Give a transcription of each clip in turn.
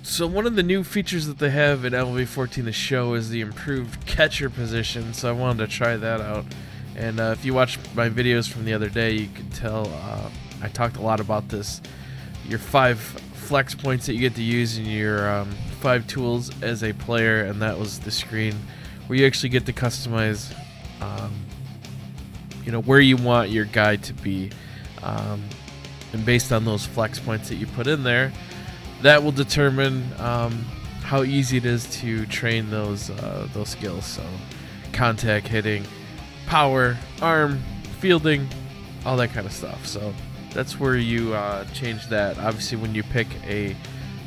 So one of the new features that they have in MLB 14 The Show is the improved catcher position, so I wanted to try that out. And if you watch my videos from the other day, you can tell I talked a lot about this. Your 5 flex points that you get to use in your 5 tools as a player, and that was the screen where you actually get to customize where you want your guy to be. And based on those flex points that you put in there, that will determine how easy it is to train those skills. So contact, hitting, power, arm, fielding, all that kind of stuff. So that's where you change that. Obviously, when you pick a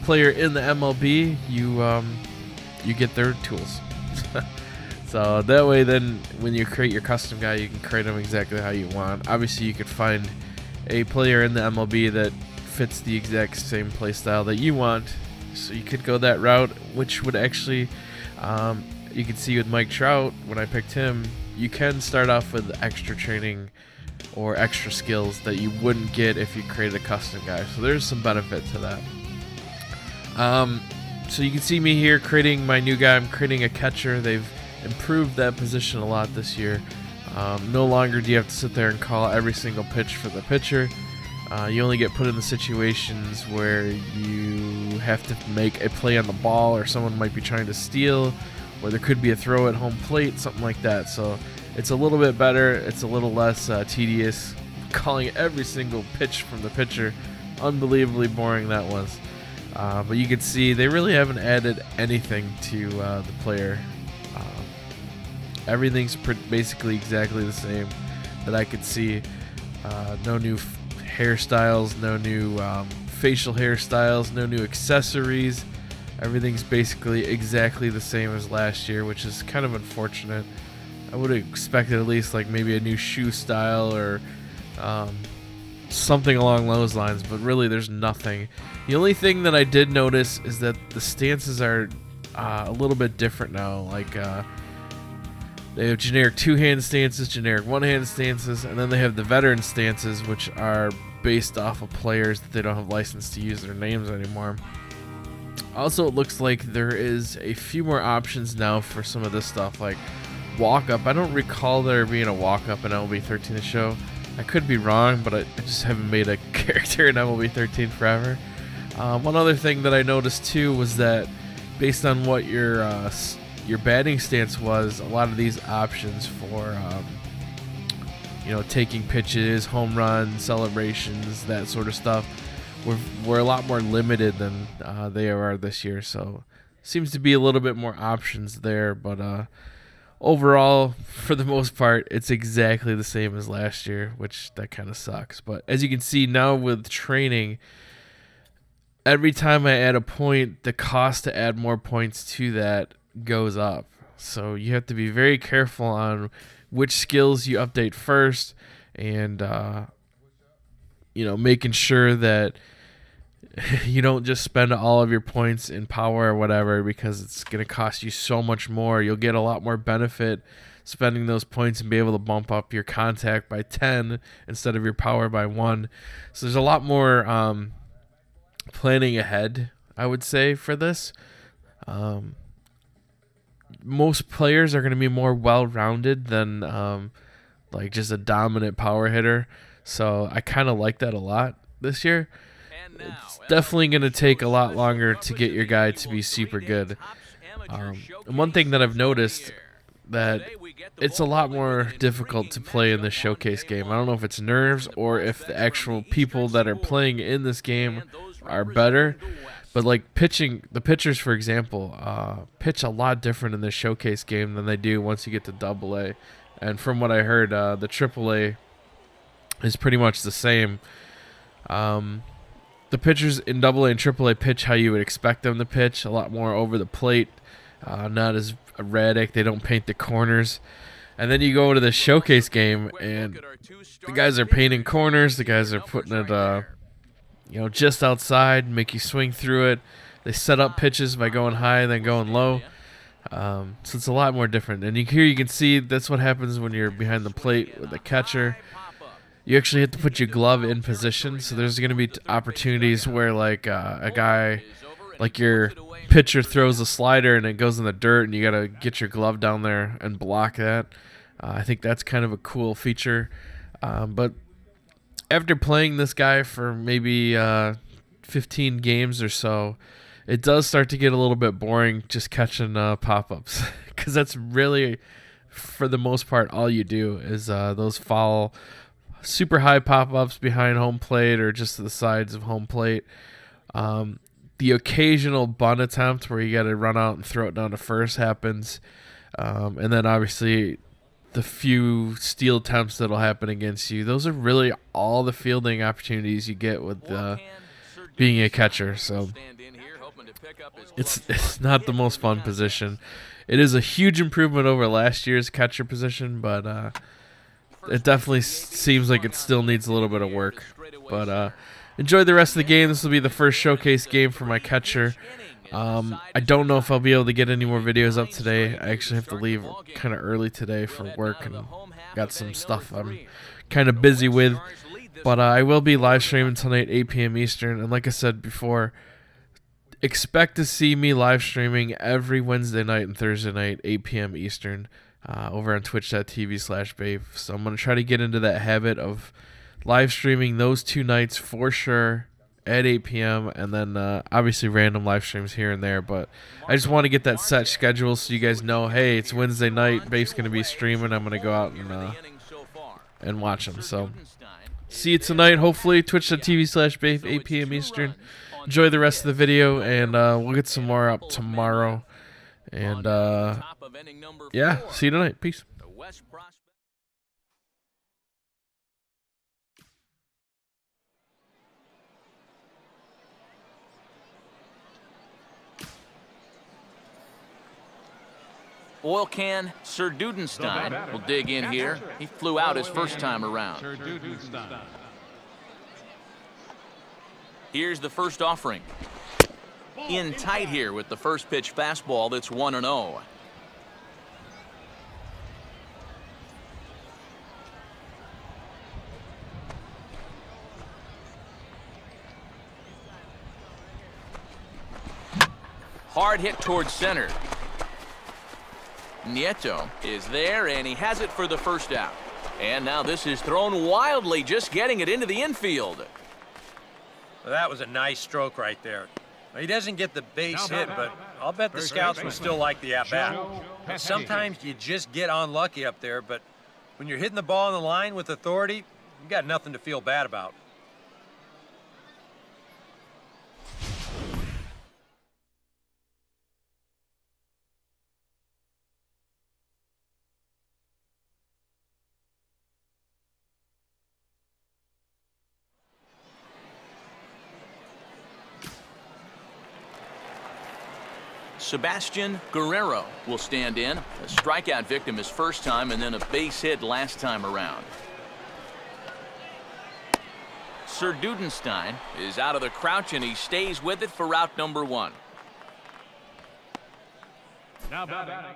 player in the MLB, you get their tools. So that way, then when you create your custom guy, you can create them exactly how you want. Obviously, you could find a player in the MLB that fits the exact same play style that you want, so you could go that route, which would actually you can see with Mike Trout, when I picked him, you can start off with extra training or extra skills that you wouldn't get if you created a custom guy. So there's some benefit to that. So you can see me here creating my new guy. I'm creating a catcher. They've improved that position a lot this year. No longer do you have to sit there and call every single pitch for the pitcher. You only get put in the situations where you have to make a play on the ball, or someone might be trying to steal, or there could be a throw at home plate, something like that. So it's a little bit better. It's a little less tedious calling every single pitch from the pitcher. Unbelievably boring that was. But you can see they really haven't added anything to the player. Everything's basically exactly the same that I could see. No new hairstyles, no new facial hairstyles, no new accessories. Everything's basically exactly the same as last year, which is kind of unfortunate. I would have expected at least like maybe a new shoe style or something along those lines, but really there's nothing. The only thing that I did notice is that the stances are a little bit different now. Like they have generic 2-hand stances, generic 1-hand stances, and then they have the veteran stances, which are based off of players that they don't have license to use their names anymore. Also, it looks like there is a few more options now for some of this stuff, like walk-up. I don't recall there being a walk-up in MLB 13 The Show. I could be wrong, but I just haven't made a character in MLB 13 forever. One other thing that I noticed too was that based on what your batting stance was, a lot of these options for taking pitches, home runs, celebrations, that sort of stuff were a lot more limited than they are this year. So seems to be a little bit more options there, but overall, for the most part, it's exactly the same as last year, which that kind of sucks. But as you can see now with training, every time I add a point, the cost to add more points to that goes up. So you have to be very careful on which skills you update first, and making sure that you don't just spend all of your points in power or whatever, because it's going to cost you so much more. You'll get a lot more benefit spending those points and be able to bump up your contact by 10 instead of your power by 1. So there's a lot more planning ahead, I would say, for this. Most players are going to be more well-rounded than like just a dominant power hitter. So I kind of like that a lot this year. It's definitely going to take a lot longer to get your guy to be super good. And one thing that I've noticed, that it's a lot more difficult to play in the showcase game. I don't know if it's nerves or if the actual people that are playing in this game are better. But like pitching, the pitchers, for example, pitch a lot different in the showcase game than they do once you get to AA. And from what I heard, the AAA is pretty much the same. The pitchers in AA and AAA pitch how you would expect them to pitch, a lot more over the plate, not as erratic. They don't paint the corners. And then you go to the showcase game, and the guys are painting corners. The guys are putting it just outside, make you swing through it. They set up pitches by going high and then going low. So it's a lot more different. And here you can see that's what happens when you're behind the plate with the catcher. You actually have to put your glove in position. So there's going to be opportunities where like a guy like your pitcher throws a slider and it goes in the dirt and you got to get your glove down there and block that. I think that's kind of a cool feature. But after playing this guy for maybe 15 games or so, it does start to get a little bit boring just catching pop-ups, because that's really, for the most part, all you do is those foul, super high pop-ups behind home plate or just to the sides of home plate. The occasional bunt attempt where you got to run out and throw it down to first happens, and then obviously the few steal attempts that'll happen against you. Those are really all the fielding opportunities you get with being a catcher. So it's not the most fun position. It is a huge improvement over last year's catcher position, but it definitely seems like it still needs a little bit of work. But enjoy the rest of the game. This will be the first showcase game for my catcher. I don't know if I'll be able to get any more videos up today. I actually have to leave kind of early today for work and got some stuff I'm kind of busy with. But I will be live streaming tonight, 8 p.m. Eastern. And like I said before, expect to see me live streaming every Wednesday night and Thursday night, 8 p.m. Eastern, over on twitch.tv/Babe. So I'm going to try to get into that habit of live streaming those 2 nights for sure at 8 p.m. and then obviously random live streams here and there. But I just want to get that set schedule so you guys know, hey, it's Wednesday night, Babe's going to be streaming. I'm going to go out and watch him. So see you tonight, hopefully, twitch.tv/Babe, 8 p.m. Eastern. Enjoy the rest of the video, and we'll get some more up tomorrow. And yeah, see you tonight. Peace. Oil can Sir Dudenstein will dig in here. He flew out his first time around. Here's the first offering. In tight here with the first pitch fastball that's 1-0. Hard hit towards center. Nieto is there, and he has it for the first out. And now this is thrown wildly, just getting it into the infield. Well, that was a nice stroke right there. He doesn't get the base hit, but I'll bet the scouts will still like the at-bat. Sometimes you just get unlucky up there, but when you're hitting the ball on the line with authority, you got nothing to feel bad about. Sebastian Guerrero will stand in. A strikeout victim his first time and then a base hit last time around. Sir Dudenstein is out of the crouch and he stays with it for route number 1. Now batting.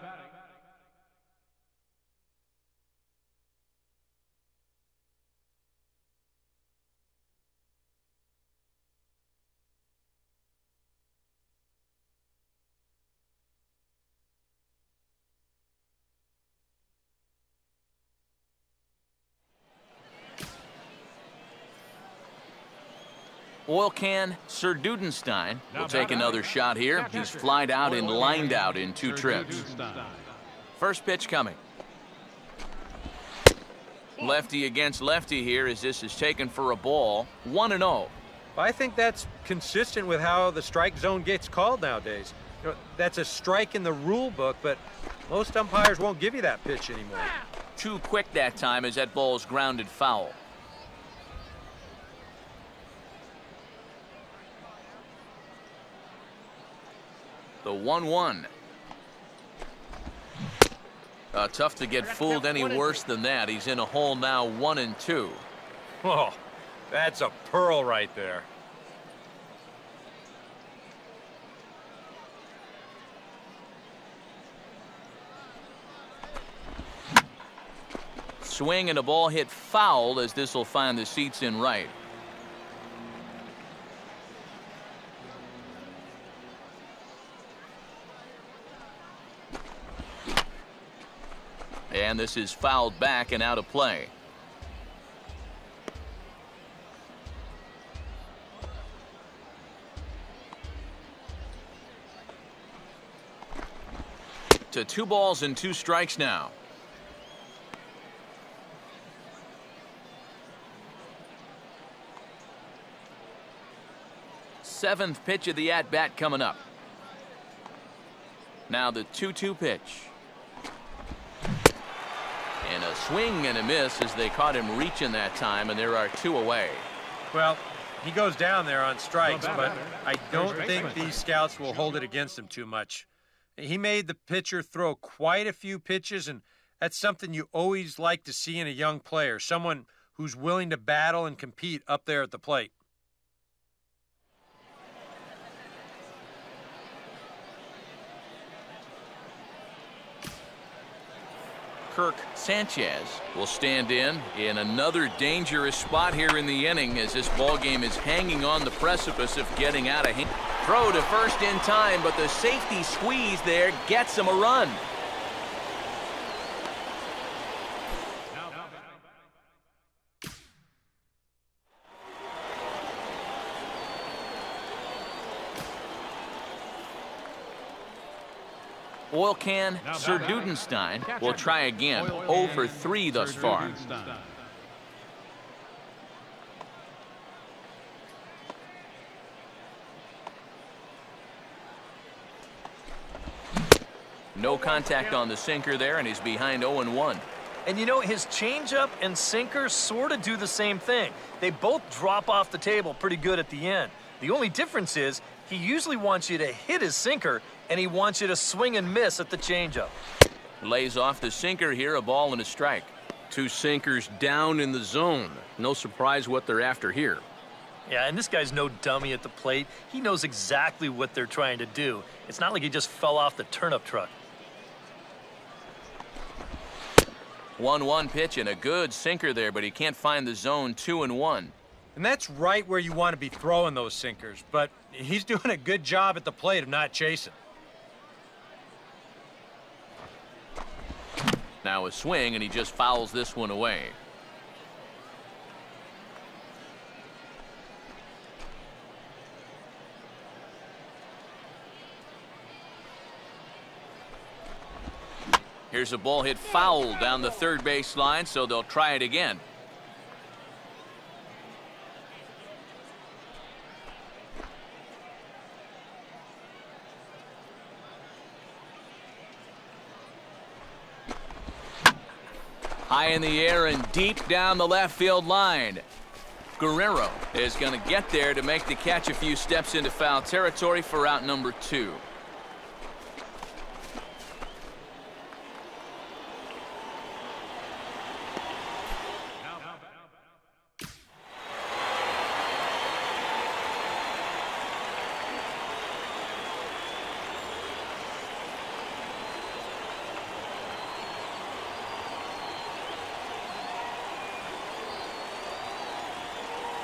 Oil can Sir Dudenstein will take another shot here. He's flied out and lined out in 2 trips. First pitch coming. Lefty against lefty here as this is taken for a ball. 1-0. I think that's consistent with how the strike zone gets called nowadays. You know, that's a strike in the rule book, but most umpires won't give you that pitch anymore. Too quick that time as that ball's grounded foul. The 1-1. Tough to get fooled any worse than that. He's in a hole now, 1-2. Oh, that's a pearl right there. Swing and a ball hit foul as this will find the seats in right. And this is fouled back and out of play. To 2 balls and 2 strikes now. Seventh pitch of the at-bat coming up. Now the 2-2 pitch. And a swing and a miss as they caught him reaching that time, and there are 2 away. Well, he goes down there on strikes, but I don't think these scouts will hold it against him too much. He made the pitcher throw quite a few pitches, and that's something you always like to see in a young player, someone who's willing to battle and compete up there at the plate. Kirk Sanchez will stand in another dangerous spot here in the inning as this ball game is hanging on the precipice of getting out of hand. Throw to first in time, but the safety squeeze there gets him a run. Oil can Sir Dudenstein will try again. 0 for 3 thus far. No contact on the sinker there, and he's behind 0-1. And you know, his changeup and sinker sort of do the same thing. They both drop off the table pretty good at the end. The only difference is he usually wants you to hit his sinker, and he wants you to swing and miss at the changeup. Lays off the sinker here, a ball and a strike. 2 sinkers down in the zone. No surprise what they're after here. Yeah, and this guy's no dummy at the plate. He knows exactly what they're trying to do. It's not like he just fell off the turnip truck. 1-1 pitch and a good sinker there, but he can't find the zone. 2-1. And that's right where you want to be throwing those sinkers, but he's doing a good job at the plate of not chasing. Now a swing, and he just fouls this one away. Here's a ball hit foul down the third base line, so they'll try it again. High in the air and deep down the left field line. Guerrero is going to get there to make the catch a few steps into foul territory for out number 2.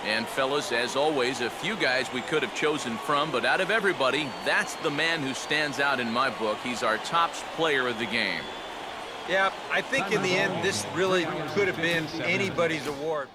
And fellas, as always, a few guys we could have chosen from, but out of everybody, that's the man who stands out in my book. He's our top player of the game. Yeah, I think in the end, this really could have been anybody's award.